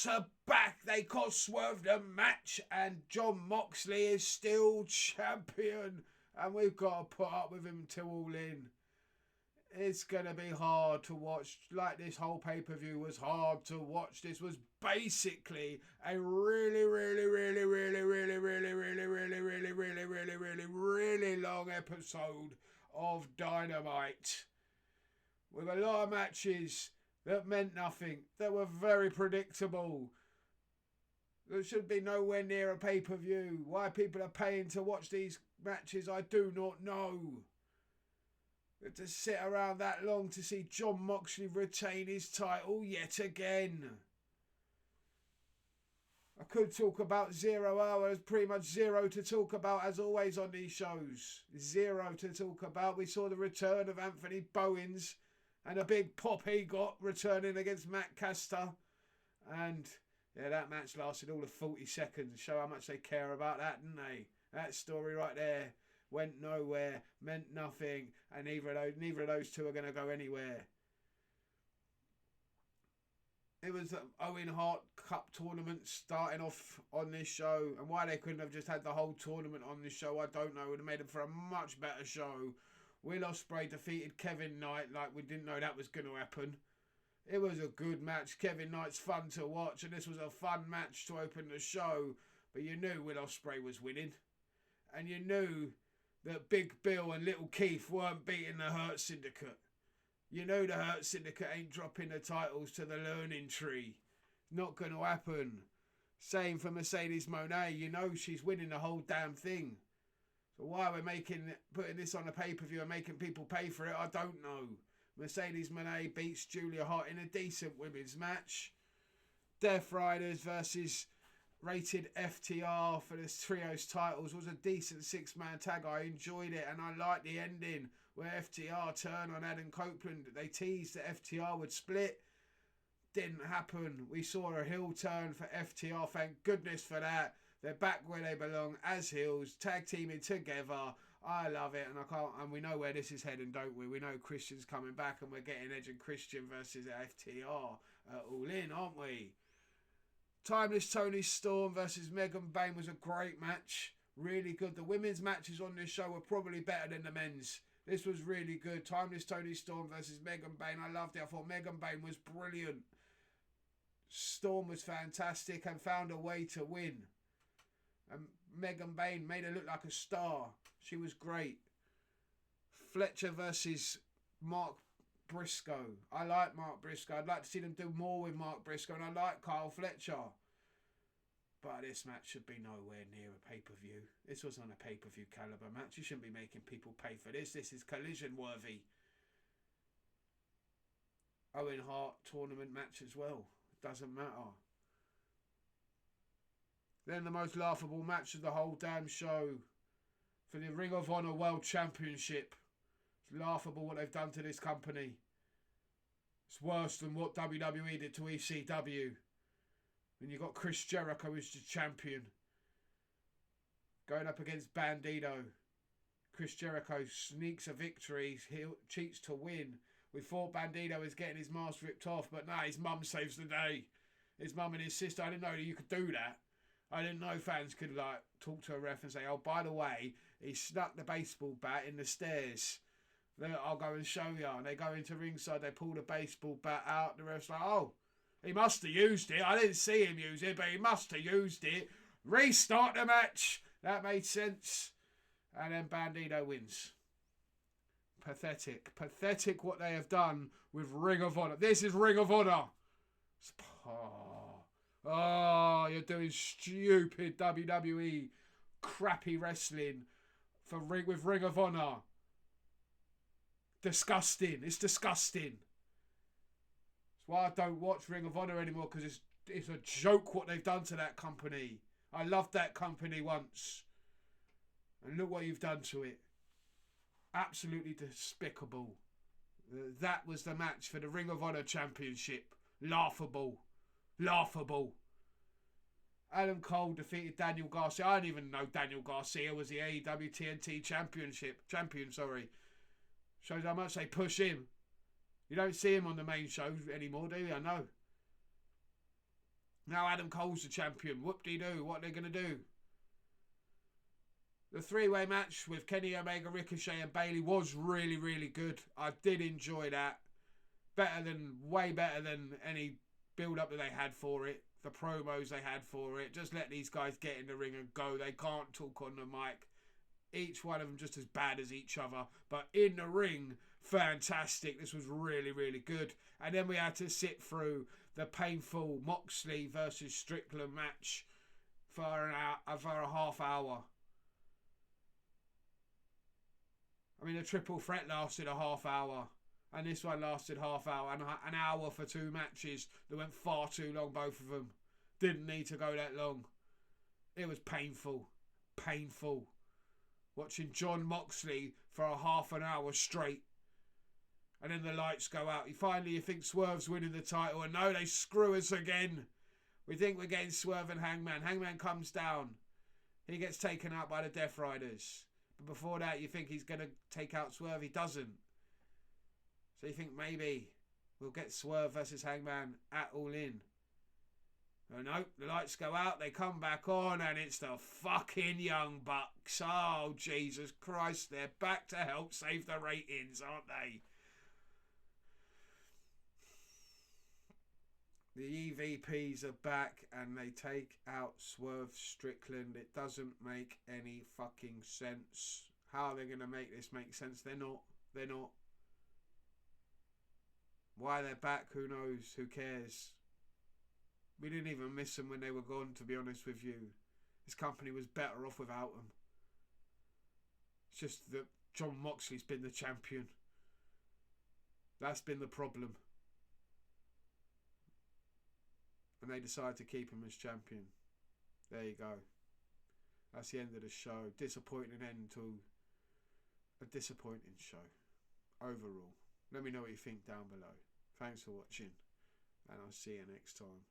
Bucks are back. They cost Swerve the match, and Jon Moxley is still champion, and we've got to put up with him till All In. It's going to be hard to watch. Like this whole pay-per-view was hard to watch. This was basically a really long episode of Dynamite. With a lot of matches that meant nothing, that were very predictable. There should be nowhere near a pay-per-view. Why people are paying to watch these matches, I do not know. To sit around that long to see Jon Moxley retain his title yet again. I could talk about 0 hours, pretty much zero to talk about as always on these shows. Zero to talk about. We saw the return of Anthony Bowens and a big pop he got returning against Matt Caster. And yeah, that match lasted all of 40 seconds. Show how much they care about that, didn't they? That story right there. Went nowhere, meant nothing, and neither of those two are going to go anywhere. It was the Owen Hart Cup tournament starting off on this show, and why they couldn't have just had the whole tournament on this show, I don't know. It would have made it for a much better show. Will Ospreay defeated Kevin Knight like we didn't know that was going to happen. It was a good match. Kevin Knight's fun to watch, and this was a fun match to open the show, but you knew Will Ospreay was winning, and you knew that Big Bill and Little Keith weren't beating the Hurt Syndicate. You know the Hurt Syndicate ain't dropping the titles to the Learning Tree. Not going to happen. Same for Mercedes Moné. You know she's winning the whole damn thing. So why we're putting this on a pay-per-view and making people pay for it, I don't know. Mercedes Moné beats Julia Hart in a decent women's match. Death Riders versus Rated FTR for the trios titles was a decent 6-man tag. I enjoyed it, and I liked the ending where FTR turned on Adam Copeland. They teased that FTR would split. Didn't happen. We saw a heel turn for FTR. Thank goodness for that. They're back where they belong as heels, tag teaming together. I love it, and we know where this is heading, don't we? We know Christian's coming back, and we're getting Edge and Christian versus FTR All In, aren't we? Timeless Tony Storm versus Megan Bayne was a great match. Really good. The women's matches on this show were probably better than the men's. This was really good. Timeless Tony Storm versus Megan Bayne. I loved it. I thought Megan Bayne was brilliant. Storm was fantastic and found a way to win. And Megan Bayne made her look like a star. She was great. Fletcher versus Mark Briscoe. I like Mark Briscoe. I'd like to see them do more with Mark Briscoe, and I like Kyle Fletcher. But this match should be nowhere near a pay-per-view. This wasn't a pay-per-view caliber match. You shouldn't be making people pay for this. This is collision worthy. Owen Hart tournament match as well. It doesn't matter. Then the most laughable match of the whole damn show for the Ring of Honor World Championship. It's laughable what they've done to this company. It's worse than what WWE did to ECW. When you got Chris Jericho as the champion, going up against Bandito. Chris Jericho sneaks a victory, he cheats to win. We thought Bandito was getting his mask ripped off, but nah, his mum saves the day. His mum and his sister. I didn't know that you could do that. I didn't know fans could talk to a ref and say, oh, by the way, he snuck the baseball bat in the stairs. I'll go and show you. And they go into ringside, they pull the baseball bat out. The ref's like, oh, he must have used it. I didn't see him use it, but he must have used it. Restart the match. That made sense. And then Bandito wins. Pathetic. Pathetic what they have done with Ring of Honor. This is Ring of Honor. Oh, you're doing stupid WWE crappy wrestling with Ring of Honor. Disgusting. It's disgusting. That's why I don't watch Ring of Honor anymore, because it's a joke what they've done to that company. I loved that company once. And look what you've done to it. Absolutely despicable. That was the match for the Ring of Honor Championship. Laughable. Laughable. Adam Cole defeated Daniel Garcia. I didn't even know Daniel Garcia was the AEW TNT champion. Shows how much they push him. You don't see him on the main show anymore, do you? I know. Now Adam Cole's the champion. Whoop-de-doo. What are they going to do? The three-way match with Kenny Omega, Ricochet and Bayley was really, really good. I did enjoy that. Way better than any build-up that they had for it. The promos they had for it. Just let these guys get in the ring and go. They can't talk on the mic. Each one of them just as bad as each other. But in the ring, fantastic. This was really, really good. And then we had to sit through the painful Moxley versus Strickland match for a half hour. I mean, the triple threat lasted a half hour. And this one lasted half hour. And an hour for two matches that went far too long, both of them. Didn't need to go that long. It was painful. Painful. Watching Jon Moxley for a half an hour straight. And then the lights go out. You think Swerve's winning the title. And no, they screw us again. We think we're getting Swerve and Hangman. Hangman comes down. He gets taken out by the Death Riders. But before that, you think he's going to take out Swerve. He doesn't. So you think maybe we'll get Swerve versus Hangman at All In. Oh no, the lights go out, they come back on, and it's the fucking Young Bucks. Oh, Jesus Christ, they're back to help save the ratings, aren't they? The EVPs are back, and they take out Swerve Strickland. It doesn't make any fucking sense. How are they going to make this make sense? They're not. They're not. Why they're back, who knows? Who cares? We didn't even miss them when they were gone, to be honest with you. This company was better off without them. It's just that Jon Moxley's been the champion. That's been the problem. And they decided to keep him as champion. There you go. That's the end of the show. Disappointing end to a disappointing show. Overall. Let me know what you think down below. Thanks for watching. And I'll see you next time.